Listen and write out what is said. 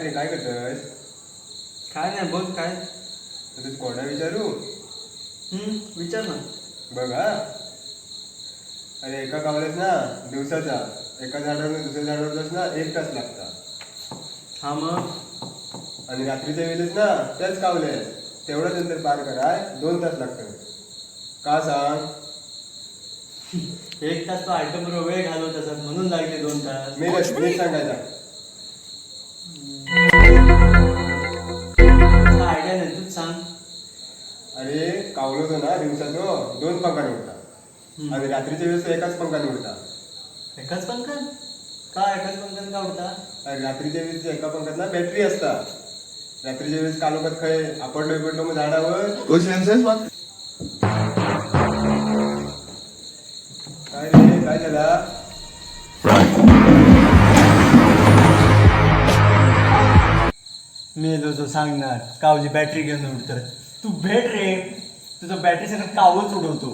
रे काय करतोय? काय नाही बोल काय. तुझं कोणा विचारू? विचार ना. बघ हा. अरे एका कावलेस ना दिवसाचा एका झाडावर दुसऱ्या झाडावर जास ना 1 तास लागता. हा मग आणि रात्रीच्या वेळेस ना त्याच कावलेस तेवढंच अंतर पार कराय 2 तास लागतात. का सांग? 1 तास तो आयटम बरोबर वेळ घालवत असत म्हणून लागले 2 तास. मी सांगायचा. आयडिया नाही तूच सांग. अरे कावलो जो ना दिवसाचो 2 पंखाने उडता आणि रात्रीच्या वेळेस एकाच पंखाने उडता. एकाच पंखन का एकाच पंखन का उडता? आणि रात्रीच्या वेळेस एका पंखात ना बॅटरी असता. रात्रीच्या वेळेस कालोखात खय आपडलो मग झाडावर काय रे काय झाला? मेलो जो सांगणार कावली बॅटरी घेऊन उडतात. तू भेट रे तुझं बॅटरी सगळं कावच उडवतो.